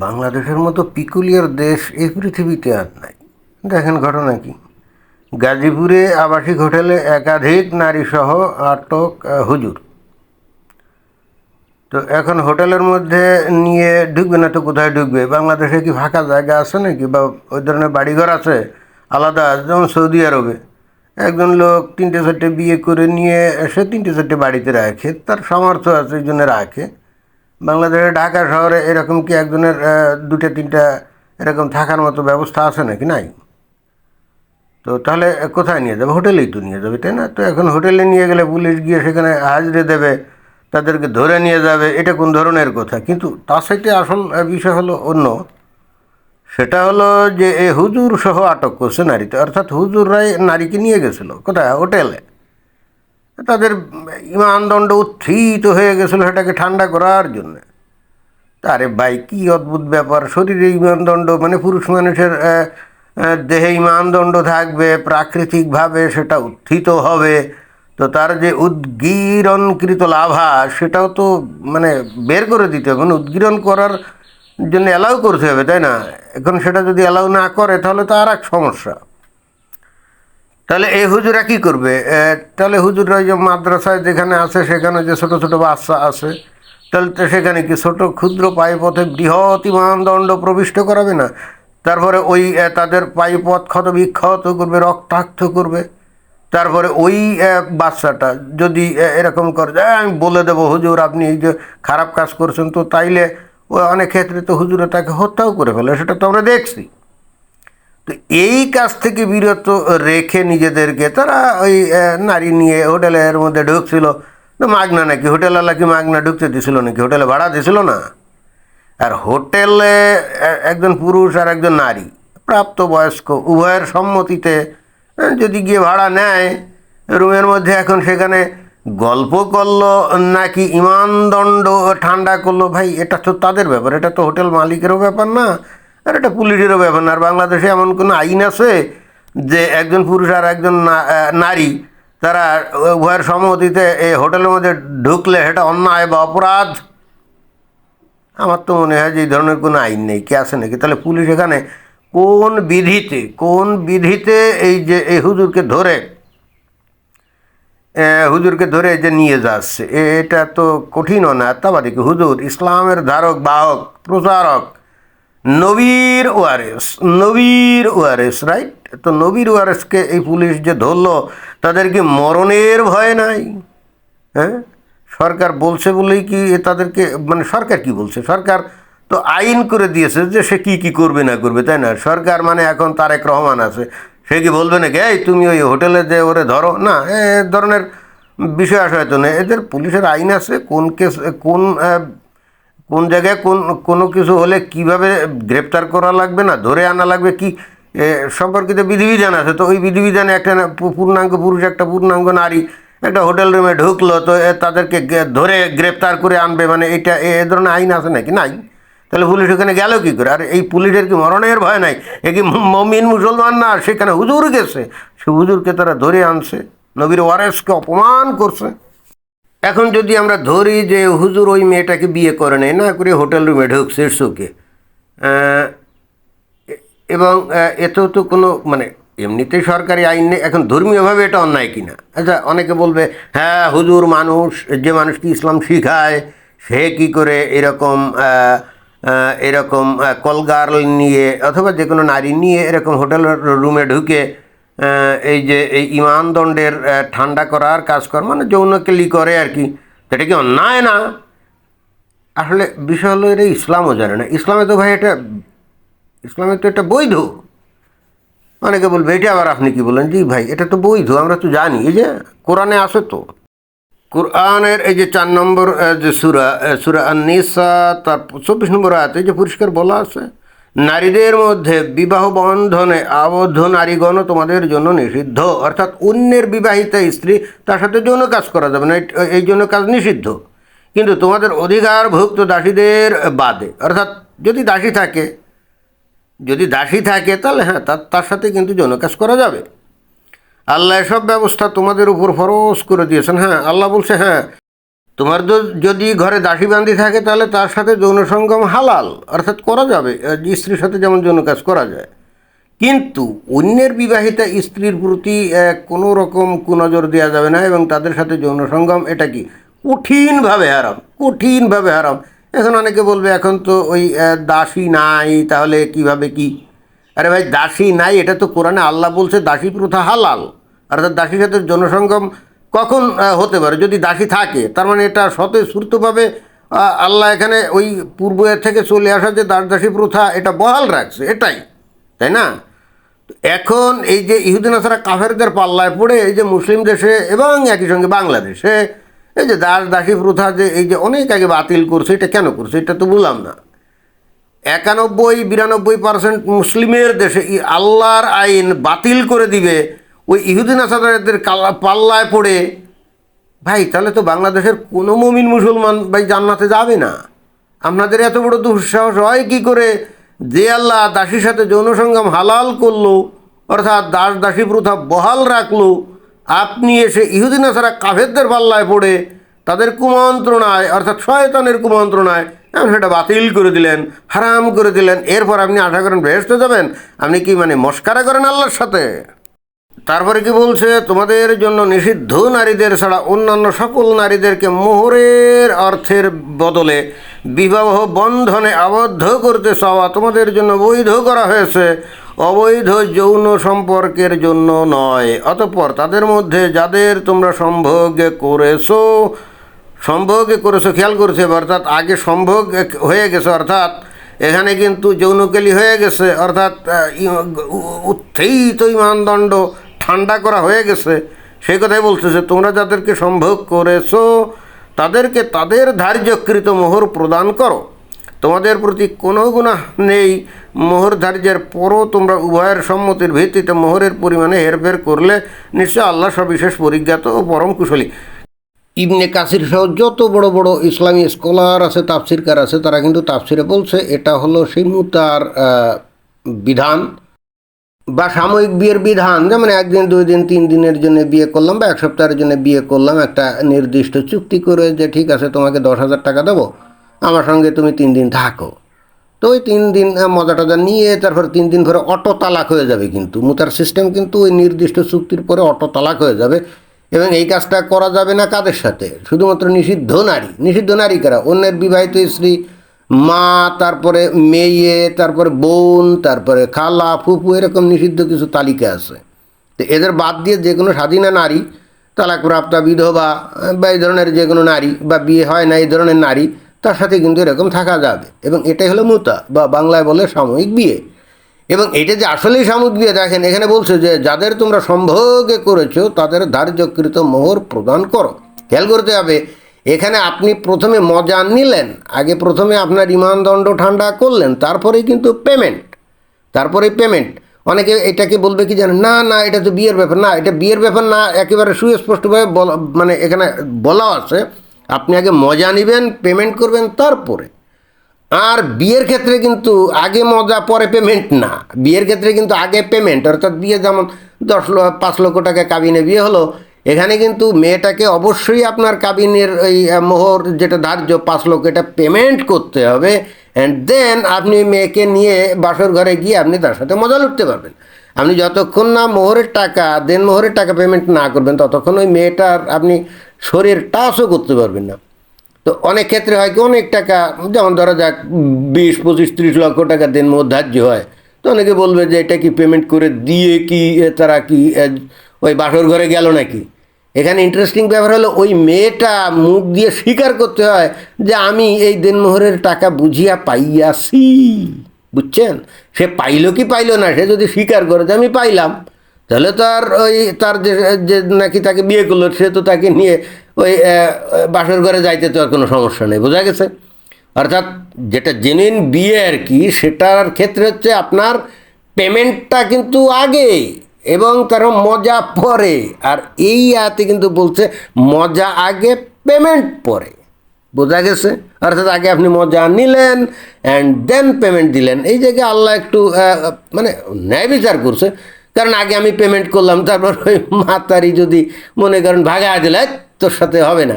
বাংলাদেশের মতো পিকুলিয়ার দেশ এই পৃথিবীতে আর নাই। দেখেন ঘটনা কি, গাজীপুরে আবাসিক হোটেলে একাধিক নারীসহ আটক হুজুর। তো এখন হোটেলের মধ্যে নিয়ে ঢুকবে না তো কোথায় ঢুকবে? বাংলাদেশে কি ফাঁকা জায়গা আছে নাকি, বা ওই ধরনের বাড়িঘর আছে আলাদা? যেমন সৌদি আরবে একজন লোক 3-4টে বিয়ে করে নিয়ে এসে 3-4টে বাড়িতে রাখে, তার সামর্থ্য আছে এই জন্য রাখে। বাংলাদেশে ঢাকা শহরে এরকম কি একজনের 2-3টা এরকম থাকার মতো ব্যবস্থা আছে নাকি? নাই। তো তাহলে কোথায় নিয়ে যাবে? হোটেলেই তো নিয়ে যাবে, তাই না? তো এখন হোটেলে নিয়ে গেলে পুলিশ গিয়ে সেখানে হাজরে দেবে, তাদেরকে ধরে নিয়ে যাবে, এটা কোন ধরনের কথা? কিন্তু তার সাথে আসল বিষয় হলো অন্য। সেটা হলো যে এই হুজুর সহ আটক করছে নারীতে, অর্থাৎ হুজুররাই নারীকে নিয়ে গেছিলো কোথায়? হোটেলে। তাদের ইমানদণ্ড উত্থিত হয়ে গেছিলো সেটাকে ঠান্ডা করার জন্য। আরে ভাই, কী অদ্ভুত ব্যাপার! শরীরে ইমানদণ্ড, মানে পুরুষ মানুষের দেহে ইমানদণ্ড থাকবে, প্রাকৃতিকভাবে সেটা উত্থিত হবে, তো তার যে উদ্গীরণকৃত লাভা সেটাও তো মানে বের করে দিতে হবে, মানে উদ্গীরণ করার জন্য অ্যালাউ করতে হবে, তাই না? এখন সেটা যদি অ্যালাউ না করে তাহলে তো আর এক সমস্যা। তাহলে এই হুজুরা কী করবে? তাহলে হুজুররা ওই যে মাদ্রাসায় যেখানে আছে সেখানে যে ছোটো ছোটো বাচ্চা আছে, তাহলে তো সেখানে কি ছোটো ক্ষুদ্র পায়ুপথে বৃহৎ ইমানদণ্ড প্রবিষ্ট করাবে না? তারপরে ওই তাদের পায়ুপথ ক্ষত বিক্ষত করবে, রক্তাক্ত করবে। তারপরে ওই বাচ্চাটা যদি এরকম করে আমি বলে দেবো হুজুর আপনি এই যে খারাপ কাজ করছেন, তো তাইলে ও অনেক ক্ষেত্রে তো হুজুরে তাকে হত্যাও করে ফেলে, সেটা তো আমরা দেখছি। তো এই কাজ থেকে বিরত রেখে নিজেদেরকে তারা ওই নারী নিয়ে হোটেলের মধ্যে ঢুকছিল। তো মাগনা নাকি? হোটেলওয়ালা কি মাগনা ঢুকতে দিছিল নাকি? হোটেলে ভাড়া দিছিল না। আর হোটেলে একজন পুরুষ আর একজন নারী প্রাপ্তবয়স্ক উভয়ের সম্মতিতে যদি গিয়ে ভাড়া নেয় রুমের মধ্যে, এখন সেখানে গল্প করলো নাকি ইমানদণ্ড ঠান্ডা করলো, ভাই এটা তো তাদের ব্যাপার, এটা তো হোটেল মালিকেরও ব্যাপার না, আর এটা পুলিশেরও ব্যাপার না। আর বাংলাদেশে এমন কোনো আইন আছে যে একজন পুরুষ আর একজন নারী তারা উভয়ের সম্মতিতে এই হোটেলের মধ্যে ঢুকলে সেটা অন্যায় বা অপরাধ? আমার তো মনে হয় যে এই ধরনের কোনো আইন নেই। কি আছে নাকি? তাহলে পুলিশ এখানে কোন বিধিতে এই যে এই হুজুরকে ধরে যে নিয়ে যাচ্ছে, এটা তো কঠিনও না। তাবাদি কি হুজুর ইসলামের ধারক বাহক প্রচারক, নবীর ওয়ারেস, রাইট? তো নবীর ওয়ারেসকে এই পুলিশ যে ধরলো, তাদের কি মরণের ভয় নাই? হ্যাঁ, সরকার বলছে বলেই কি তাদেরকে, মানে সরকার কি বলছে? সরকার তো আইন করে দিয়েছে যে সে কি করবে না করবে, তাই না? সরকার মানে এখন তারেক রহমান আছে, সে কি বলবে নাকি এই তুমি ওই হোটেলে যে ওরে ধরো? না, এ ধরনের বিষয় আসে হয়তো না। এদের পুলিশের আইন আছে, কোন কেস কোন জায়গায় কোনো কিছু হলে কিভাবে গ্রেপ্তার করা লাগবে, না ধরে আনা লাগবে, কি সম্পর্কিত বিধিবিধান আছে। তো ওই বিধিবিধানে একটা পূর্ণাঙ্গ পুরুষ একটা পূর্ণাঙ্গ নারী একটা হোটেল রুমে ঢুকলো, তো তাদেরকে ধরে গ্রেপ্তার করে আনবে, মানে এটা এ ধরনের আইন আছে নাকি? নাই। তাহলে পুলিশ ওখানে গেল কী করে? আর এই পুলিশের কি মরণের ভয় নাই? এ কি মমিন মুসলমান না? সেখানে হুজুর গেছে, সে হুজুরকে তারা ধরে আনছে, নবীর ওয়ারেসকে অপমান করছে। এখন যদি আমরা ধরি যে হুজুর ওই মেয়েটাকে বিয়ে করে নেয়, না করে হোটেল রুমে ঢুকছে ইটস, এবং এতেও তো কোনো মানে এমনিতেই সরকারি আইন নেই। এখন ধর্মীয়ভাবে এটা অন্যায় কিনা? আচ্ছা, অনেকে বলবে হ্যাঁ হুজুর মানুষ, যে মানুষকে ইসলাম শিখায় সে কি করে এরকম কলগার্ল নিয়ে অথবা যে কোনো নারী নিয়ে এরকম হোটেল রুমে ঢুকে এই যে এই ইমানদণ্ডের ঠান্ডা করার কাজকর্ম, মানে যৌনকেলি করে আর কি, এটা কি অন্যায় না? আসলে বিষয় হলো এটা ইসলামও জানে না। ইসলামে তো এটা বৈধ। অনেকে বলবে এটা আবার আপনি কি বলেন? জি ভাই, এটা তো বৈধ, আমরা তো জানি, এই যে কোরআনে আছে তো। কোরআনের এই যে 4 নম্বর যে সূরা আন-নিসা তার 24 নম্বর আয়াতে যে পরিষ্কার বলা আছে, নারীদের মধ্যে বিবাহ বন্ধনে আবদ্ধ নারীগণ তোমাদের জন্য নিষিদ্ধ। অর্থাৎ অন্যের বিবাহিতা স্ত্রী তার সাথে যৌন কাজ করা যাবে না, এই জন্য কাজ নিষিদ্ধ। কিন্তু তোমাদের অধিকারভুক্ত দাসীদের বাদে, অর্থাৎ যদি দাসী থাকে তাহলে হ্যাঁ তার সাথে কিন্তু যৌন কাজ করা যাবে। আল্লাহ এসব ব্যবস্থা তোমাদের উপর ফরজ করে দিয়েছেন। হ্যাঁ, আল্লাহ বলছে হ্যাঁ তোমার যদি ঘরে দাসী বান্দি থাকে তাহলে তার সাথে যৌন সঙ্গম হালাল, অর্থাৎ করা যাবে, স্ত্রীর সাথে যেমন যৌন কাজ করা যায়। কিন্তু অন্যের বিবাহিতা স্ত্রীর প্রতি কোনো রকম কুনজর দেওয়া যাবে না, এবং তাদের সাথে যৌন সঙ্গম এটা কি কঠিনভাবে হারাম, কঠিনভাবে হারাম। এখন অনেকে বলবে এখন তো ওই দাসী নাই, তাহলে কিভাবে কি? আরে ভাই, দাসী নাই এটা তো কোরআনে আল্লাহ বলছে দাসী প্রথা হালাল, অর্থাৎ দাসীর সাথে যৌন সঙ্গম কখন হতে পারে? যদি দাসী থাকে, তার মানে এটা স্বতঃস্ফূর্তভাবে আল্লাহ এখানে ওই পূর্ব থেকে চলে আসা যে দাস দাসী প্রথা এটা বহাল রাখছে, এটাই, তাই না? এখন এই যে ইহুদি নাসারা কাফেরদের পাল্লায় পড়ে এই যে মুসলিম দেশে এবং একই সঙ্গে বাংলাদেশে এই যে দাস দাসী প্রথা যে এই যে অনেক আগে বাতিল করছে, এটা কেন করছে এটা তো বললাম না। 91-92% মুসলিমের দেশে আল্লাহর আইন বাতিল করে দিবে ওই ইহুদি নাসারাদের পাল্লায় পড়ে। ভাই, তাহলে তো বাংলাদেশের কোনো মুমিন মুসলমান ভাই জান্নাতে যাবে না। আপনাদের এত বড় দুঃসাহস হয় কি করে যে আল্লাহ দাসীর সাথে যৌন সঙ্গম হালাল করলো, অর্থাৎ দাস দাসী প্রথা বহাল রাখলো, আপনি এসে ইহুদি নাসারা কাফেরদের পাল্লায় পড়ে তাদের কুমন্ত্রণায়, অর্থাৎ শয়তানের কুমন্ত্রণায় এমন সেটা বাতিল করে দিলেন, হারাম করে দিলেন। এরপর আপনি আশা করেন বেহেশতে যাবেন? আপনি কি মানে মস্কারা করেন আল্লাহর সাথে? তারপরে কি বলছে? তোমাদের জন্য নিষিদ্ধ নারীদের ছাড়া অন্যান্য সকল নারীদেরকে মোহরের অর্থের বদলে বিবাহ বন্ধনে আবদ্ধ করতে চাওয়া তোমাদের জন্য বৈধ করা হয়েছে, অবৈধ যৌন সম্পর্কের জন্য নয়। অতঃপর তাদের মধ্যে যাদের তোমরা সম্ভোগে করেছো, খেয়াল করছে, অর্থাৎ আগে সম্ভোগ হয়ে গেছে, অর্থাৎ এখানে কিন্তু যৌনকেলি হয়ে গেছে, অর্থাৎ উত্থিত মানদণ্ড ঠান্ডা করা হয়ে গেছে। সেই কথাই বলতেছে, তোমরা যাদেরকে সম্ভোগ করেছো তাদেরকে তাদের ধার্যকৃত মোহর প্রদান করো, তোমাদের প্রতি কোনো গুনাহ নেই। মোহর ধার্যের পরও তোমরা উভয়ের সম্মতির ভিত্তিতে মোহরের পরিমাণে হেরফের করলে নিশ্চয় আল্লাহ সবিশেষ পরিজ্ঞাত ও পরম কুশলী। ইবনে কাসির সহ যত বড় বড় ইসলামী স্কলার আছে, তাফসিরকার আছে, তারা কিন্তু তাফসিরে বলছে এটা হলো সেই মুতার বিধান বা সাময়িক বিয়ের বিধান। যেমন 1 দিন 2 দিন 3 দিনের জন্য বিয়ে করলাম বা 1 সপ্তাহের জন্য বিয়ে করলাম, একটা নির্দিষ্ট চুক্তি করে যে ঠিক আছে তোমাকে 10,000 টাকা দেবো, আমার সঙ্গে তুমি 3 দিন থাকো। তো ওই 3 দিন মজা টজা নিয়ে তারপর 3 দিন পরে অটো তালাক হয়ে যাবে। কিন্তু মুতার সিস্টেম কিন্তু ওই নির্দিষ্ট চুক্তির পরে অটো তালাক হয়ে যাবে। এবং এই কাজটা করা যাবে না কাদের সাথে? শুধুমাত্র নিষিদ্ধ নারী। নিষিদ্ধ নারী কারা? অন্যের বিবাহিত স্ত্রী, মা, তারপরে মেয়ে, তারপরে বোন, তারপরে খালা, ফুপু, এরকম নিষিদ্ধ কিছু তালিকা আছে। তো এদের বাদ দিয়ে যে কোনো স্বাধীনা নারী, তালাকপ্রাপ্তা, বিধবা বা এই ধরনের যে কোনো নারী, বা বিয়ে হয় না এই ধরনের নারী, তার সাথে কিন্তু এরকম থাকা যাবে। এবং এটাই হলো মুতা, বা বাংলায় বলে সাময়িক বিয়ে। এবং এটা যে আসলেই সাময়িক বিয়ে, দেখেন এখানে বলছে যে যাদের তোমরা সম্ভোগে করেছো তাদের ধার্যকৃত মোহর প্রদান করো। খেয়াল করতে হবে, এখানে আপনি প্রথমে মজা নিলেন, আগে প্রথমে আপনার রিমান্ডদণ্ড ঠান্ডা করলেন, তারপরেই কিন্তু পেমেন্ট। অনেকে এটাকে বলবে কি জানেন, না না এটা তো বিয়ের ব্যাপার। না, এটা বিয়ের ব্যাপার না, একেবারে সুস্পষ্টভাবে বলা, মানে এখানে বলা আছে আপনি আগে মজা নেবেন, পেমেন্ট করবেন তারপরে। আর বিয়ের ক্ষেত্রে কিন্তু আগে মজা পরে পেমেন্ট না, বিয়ের ক্ষেত্রে কিন্তু আগে পেমেন্ট। অর্থাৎ বিয়ে যেমন 5 লক্ষ টাকা কাবিনে বিয়ে হলো, এখানে কিন্তু মেয়েটাকে অবশ্যই আপনার কাবিনের ওই মোহর যেটা ধার্য 5 লক্ষ, এটা পেমেন্ট করতে হবে। অ্যান্ড দেন আপনি মেয়েকে নিয়ে বাসর ঘরে গিয়ে আপনি তার সাথে মজা লুটতে পারবেন। আপনি যতক্ষণ না মোহরের টাকা পেমেন্ট না করবেন, ততক্ষণ ওই মেয়েটার আপনি শরীর টাচও করতে পারবেন না। তো অনেক ক্ষেত্রে হয় কি, অনেক টাকা, যেমন ধরা যাক 20, 25, 30 লক্ষ টাকা দেন মোহর ধার্য হয়। তো অনেকে বলবে যে এটা কি পেমেন্ট করে দিয়ে কি তারা কি ওই বাসর ঘরে গেল নাকি? এখানে ইন্টারেস্টিং ব্যাপার হলো ওই মেয়েটা মুখ দিয়ে স্বীকার করতে হয় যে আমি এই দেনমোহরের টাকা বুঝিয়া পাইয়াছি। বুঝছেন? সে পাইল কি পাইল না, সে যদি স্বীকার করে যে আমি পাইলাম, তাহলে তার যে নাকি তাকে বিয়ে করলো, সে তো তাকে নিয়ে ওই বাসর ঘরে যাইতে তো আর কোনো সমস্যা নেই। বোঝা গেছে? অর্থাৎ যেটা জেনুইন বিয়ে আর কি, সেটার ক্ষেত্রে হচ্ছে আপনার পেমেন্টটা কিন্তু আগে এবং তার মজা পরে। আর এই আয়াতে কিন্তু বলছে মজা আগে পেমেন্ট পরে। বোঝা গেছে? অর্থাৎ আগে আপনি মজা নিলেন অ্যান্ড দেন পেমেন্ট দিলেন। এই জায়গায় আল্লাহ একটু মানে ন্যায় বিচার করছে। কারণ আগে আমি পেমেন্ট করলাম, তারপর ওই মাতারি যদি মনে করেন ভাগা দিলে তোর সাথে হবে না,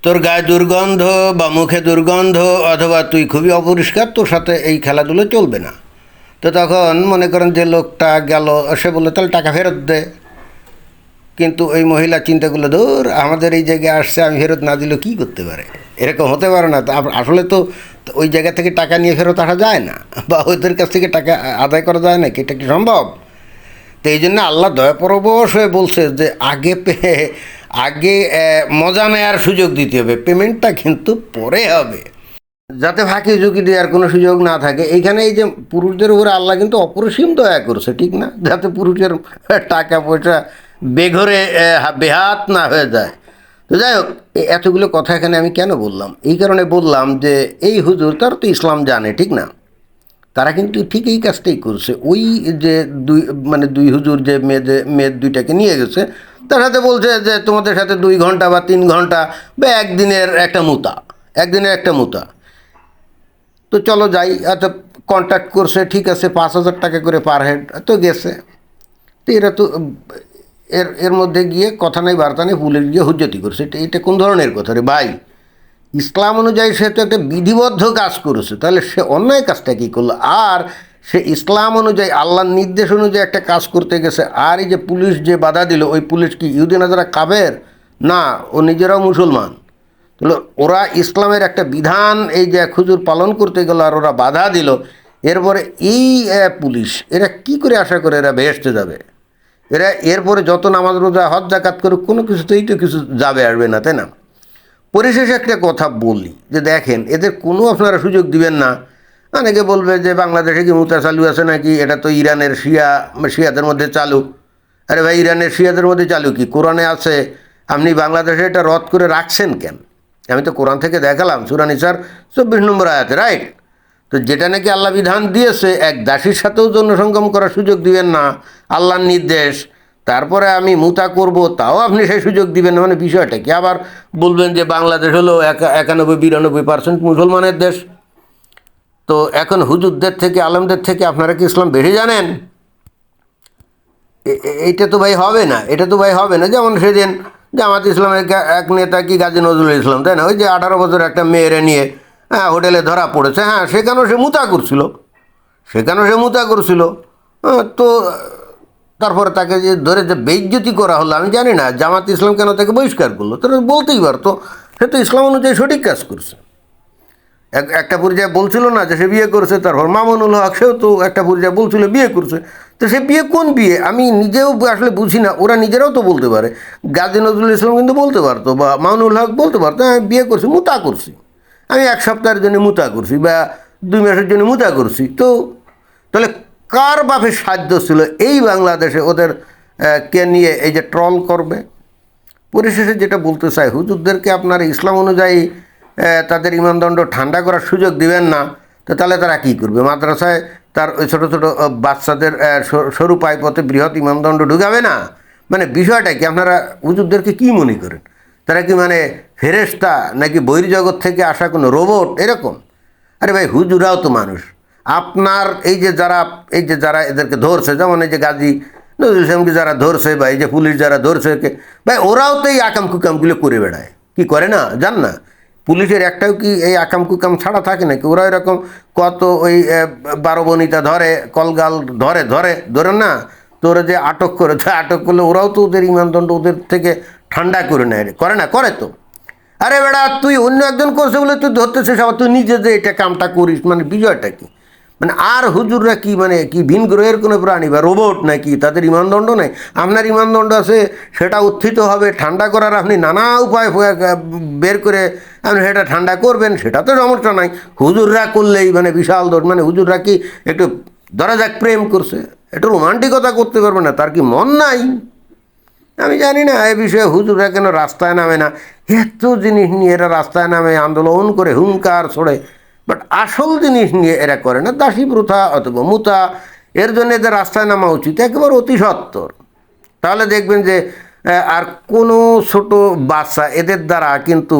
তোর গায়ে দুর্গন্ধ বা মুখে দুর্গন্ধ অথবা তুই খুবই অপরিষ্কার, তোর সাথে এই খেলাধুলো চলবে না। তো তখন মনে করেন যে লোকটা গেল, সে বললো তাহলে টাকা ফেরত দে। কিন্তু ওই মহিলা চিন্তা করলো, ধর আমাদের এই জায়গায় আসছে, আমি ফেরত না দিলেও কী করতে পারে, এরকম হতে পারে না। তা আসলে তো ওই জায়গা থেকে টাকা নিয়ে ফেরত আসা যায় না, বা ওদের কাছ থেকে টাকা আদায় করা যায় না, কি এটা কি সম্ভব? তো এই জন্য আল্লাহ দয়াপরবশ হয়ে বলছে যে আগে মজা নেওয়ার সুযোগ দিতে হবে, পেমেন্টটা কিন্তু পরে হবে, যাতে ফাঁকি ঝুঁকি দেওয়ার কোনো সুযোগ না থাকে। এইখানে এই যে পুরুষদের উপরে আল্লাহ কিন্তু অপরিসীম দয়া করছে, ঠিক না? যাতে পুরুষের টাকা পয়সা বেঘরে বেহাত না হয়ে যায়। তো যাই হোক, এতগুলো কথা এখানে আমি কেন বললাম? এই কারণে বললাম যে এই হুজুর তার তো ইসলাম জানে, ঠিক না? তারা কিন্তু ঠিক এই কাজটাই করছে। ওই যে দুই হুজুর যে মেয়ের দুইটাকে নিয়ে গেছে, তার সাথে বলছে যে তোমাদের সাথে 2 ঘন্টা বা 3 ঘন্টা বা একদিনের একটা মুতা, তো চলো যাই। এত কন্ট্যাক্ট করছে, ঠিক আছে, 5,000 টাকা করে পার হেড, তো গেছে। তো এরা তো এর মধ্যে গিয়ে কথা নেই বার্তা নেই, পুলিশ গিয়ে হুজ্জতি করছে। এটা কোন ধরনের কথা রে ভাই? ইসলাম অনুযায়ী সে তো একটা বিধিবদ্ধ কাজ করেছে, তাহলে সে অন্যায় কাজটা কী করলো? আর সে ইসলাম অনুযায়ী আল্লাহর নির্দেশ অনুযায়ী একটা কাজ করতে গেছে, আর এই যে পুলিশ যে বাধা দিল, ওই পুলিশ কি ইহুদি নাজারা কাফের? না, ও নিজেরাও মুসলমান। তাহলে ওরা ইসলামের একটা বিধান এই যে হুজুর পালন করতে গেল আর ওরা বাধা দিল, এরপরে এই পুলিশ এরা কি করে আশা করে এরা বেহেশতে যাবে? এরা এরপরে যত নামাজ রোজা হজ জাকাত করে কোনো কিছুতেই তো কিছু যাবে আসবে না, তাই না? পরিশেষে একটা কথা বলি যে দেখেন, এদের কোনো আপনারা সুযোগ দিবেন না। অনেকে বলবে যে বাংলাদেশে কি মুতা চালু আছে নাকি, এটা তো ইরানের শিয়াদের মধ্যে চালু। আরে ভাই, ইরানের শিয়াদের মধ্যে চালু কি? কোরআনে আছে। আপনি বাংলাদেশে এটা রদ করে রাখছেন কেন? আমি তো কোরআন থেকে দেখালাম, সূরা নিসার 24 নম্বর আয়াতে, রাইট? তো যেটা নাকি আল্লাহ বিধান দিয়েছে, এক দাসীর সাথেও যৌন সঙ্গম করার সুযোগ দিবেন না, আল্লাহর নির্দেশ। তারপরে আমি মুতা করব, তাও আপনি সেই সুযোগ দিবেন না। মানে বিষয়টা কি? আবার বলবেন যে বাংলাদেশ হলো 91-92% মুসলমানের দেশ। তো এখন হুজুরদের থেকে, আলেমদের থেকে আপনারা কি ইসলাম বেশি জানেন? এইটা তো ভাই হবে না, যেমন সেদিন জামাত ইসলামের এক নেতা কি গাজী নজরুল ইসলাম, তাই না? ওই যে 18 বছর একটা মেয়েরে নিয়ে হোটেলে ধরা পড়েছে। হ্যাঁ, সেখানেও সে মুতা করছিল। তো তারপরে তাকে যে ধরে যে বেইজ্জতি করা হলো, আমি জানি না জামাত ইসলাম কেন তাকে বহিষ্কার করলো। তারা বলতেই পারতো সে তো ইসলাম অনুযায়ী সঠিক কাজ করছে। একটা পর্যায়ে বলছিল না যে সে বিয়ে করেছে, তারপর মামুনুল হক সেও তো একটা পর্যায়ে বলছিল বিয়ে করছে। তো সে বিয়ে কোন বিয়ে আমি নিজেও আসলে বুঝি না, ওরা নিজেরাও তো বলতে পারে। গাজী নজরুল ইসলাম কিন্তু বলতে পারতো, বা মামুনুল হক বলতে পারতো, আমি বিয়ে করছি, মুতা করছি, আমি 1 সপ্তাহের জন্য মুতা করছি বা 2 মাসের জন্য মুতা করছি। তো তাহলে কার বাপের সাধ্য ছিল এই বাংলাদেশে ওদের কে নিয়ে এই যে ট্রল করবে? পরিশেষে যেটা বলতে চাই, হুজুরদেরকে আপনার ইসলাম অনুযায়ী তাদের ইমানদণ্ড ঠান্ডা করার সুযোগ দিবেন না। তো তাহলে তারা কী করবে? মাদ্রাসায় তার ওই ছোটো ছোটো বাচ্চাদের সরু পাইপথে বৃহৎ ইমানদণ্ড ঢুকাবে না? মানে বিষয়টা কি? আপনারা হুজুরদেরকে কী মনে করেন? তারা কি মানে ফেরেশতা নাকি বহির্জগৎ থেকে আসা কোনো রোবট এরকম? আরে ভাই, হুজুরাও তো মানুষ। আপনার এই যে যারা এদেরকে ধরছে, যেমন এই যে গাজী নজরুল ইসলামকে যারা ধরছে, বা এই যে পুলিশ যারা ধরছে, ভাই ওরাও তো এই আকাম কুকামগুলো করে বেড়ায়, কি করে না? জান না, পুলিশের একটাও কি এই আকাম কুকাম ছাড়া থাকে নাকি? ওরা এরকম কত ওই 12 বনিতা ধরে, কলগাল ধরে না, তো ওরা যে আটক করলে ওরাও তো ওদের ইমানদণ্ড ওদের থেকে ঠান্ডা করে নেয়, করে তো। আরে বেড়া, তুই অন্য একজন করছে বলে তুই ধরতেছিস, আবার তুই নিজে যে এটা কামটা করিস, মানে বিষয়টা কি? মানে আর হুজুররা কি মানে কি ভিন গ্রহের কোনো প্রাণী বা রোবট নাকি? তাদের ইমানদণ্ড নেই? আপনার ইমানদণ্ড আছে, সেটা উত্থিত হবে। ঠান্ডা করার আপনি নানা উপায় বের করে আপনি সেটা ঠান্ডা করবেন, সেটা তো সমস্যা নাই। হুজুররা করলেই মানে বিশাল দোষ। মানে হুজুররা কি একটু ধরা যাক প্রেম করছে, একটু রোমান্টিকতা করতে পারবে না? তার কি মন নাই? আমি জানি না এ বিষয়ে হুজুররা কেন রাস্তায় নামে না। এত জিনিস নিয়ে এরা রাস্তায় নামে, আন্দোলন করে, হুঙ্কার ছোড়ে, বাট আসল জিনিস নিয়ে এরা করে না। দাসী প্রথা অথবা মুতা, এর জন্য এদের রাস্তায় নামা উচিত একেবারে অতি সত্বর। তাহলে দেখবেন যে আর কোনো ছোট বাচ্চা এদের দ্বারা কিন্তু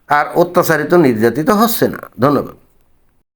আর অত্যাচারিত নির্যাতিত হচ্ছে না। ধন্যবাদ।